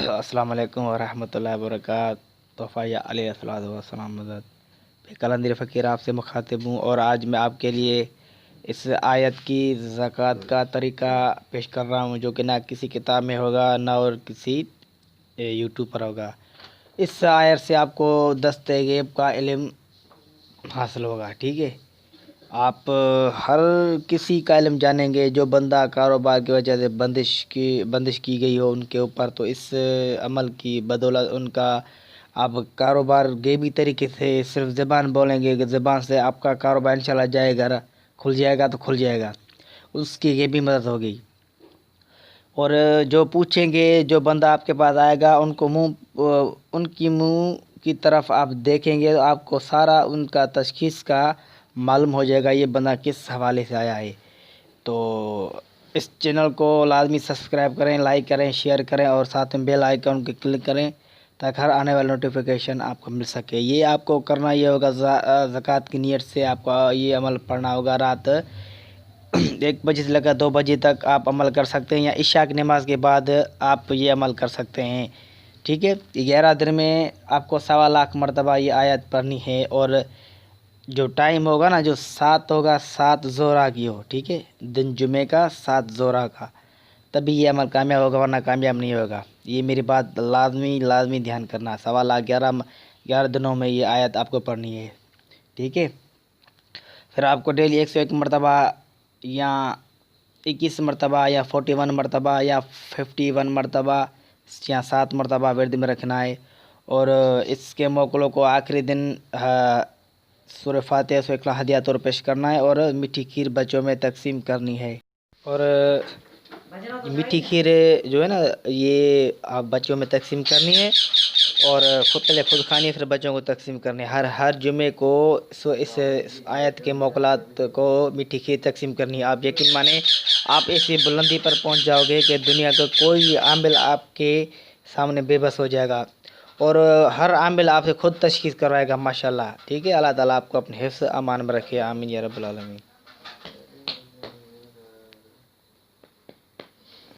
السلام علیکم ورحمۃ اللہ وبرکاتہ۔ تحفہ یا علیہ الصلوۃ والسلام حضرت میں قلندر فقیر آپ سے مخاطب ہوں، اور آج میں آپ کے لیے اس آیت کی زکوٰۃ کا طریقہ پیش کر رہا ہوں، جو کہ نہ کسی کتاب میں ہوگا نہ اور کسی یوٹیوب پر ہوگا۔ اس آیت سے آپ کو دست غیب کا علم حاصل ہوگا، ٹھیک ہے۔ آپ ہر کسی کا علم جانیں گے جو بندہ کاروبار کی وجہ سے بندش کی گئی ہو ان کے اوپر، تو اس عمل کی بدولت ان کا آپ کاروبار غیبی طریقے سے صرف زبان بولیں گے کہ زبان سے آپ کا کاروبار انشاءاللہ جائے گا، کھل جائے گا تو کھل جائے گا، اس کی غیبی مدد ہوگی۔ اور جو پوچھیں گے، جو بندہ آپ کے پاس آئے گا، ان کی منہ کی طرف آپ دیکھیں گے تو آپ کو سارا ان کا تشخیص کا معلوم ہو جائے گا یہ بندہ کس حوالے سے آیا ہے۔ تو اس چینل کو لازمی سبسکرائب کریں، لائک کریں، شیئر کریں، اور ساتھ میں بیل آئیکن کو کلک کریں تاکہ ہر آنے والی نوٹیفیکیشن آپ کو مل سکے۔ یہ آپ کو کرنا یہ ہوگا، زکوٰۃ کی نیت سے آپ کو یہ عمل پڑھنا ہوگا۔ رات 1 بجے سے لے کر 2 بجے تک آپ عمل کر سکتے ہیں، یا عشاء کی نماز کے بعد آپ یہ عمل کر سکتے ہیں، ٹھیک ہے۔ 11 دن میں آپ کو 1.25 لاکھ مرتبہ یہ آیت پڑھنی ہے، اور جو ٹائم ہوگا نا، جو 7 ہوگا 7 ظہر کی ہو، ٹھیک ہے، دن جمعے کا 7 ظہر کا، تبھی یہ عمل کامیاب ہوگا، ورنہ کامیاب نہیں ہوگا۔ یہ میری بات لازمی دھیان کرنا۔ 1.25 لاکھ 11 دنوں میں یہ آیت آپ کو پڑھنی ہے، ٹھیک ہے۔ پھر آپ کو ڈیلی 101 مرتبہ یا 21 مرتبہ یا 41 مرتبہ یا 51 مرتبہ یا 7 مرتبہ ورد میں رکھنا ہے، اور اس کے موکلوں کو آخری دن سورہ فاتحہ سے اخلاص ہدیہ طور پیش کرنا ہے، اور میٹھی کھیر بچوں میں تقسیم کرنی ہے۔ اور میٹھی کھیر جو ہے نا، یہ آپ بچوں میں تقسیم کرنی ہے، اور خود کھانی ہے، پھر بچوں کو تقسیم کرنی ہے۔ ہر جمعے کو اس آیت کے موکلات کو میٹھی کھیر تقسیم کرنی ہے۔ آپ یقین مانیں، آپ ایسی بلندی پر پہنچ جاؤ گے کہ دنیا کا کوئی عامل آپ کے سامنے بے بس ہو جائے گا، اور ہر عامل آپ سے خود تشخیص کروائے گا، ماشاءاللہ، ٹھیک ہے۔ اللہ تعالیٰ آپ کو اپنے حفظ امان میں رکھے، آمین یا رب العالمین۔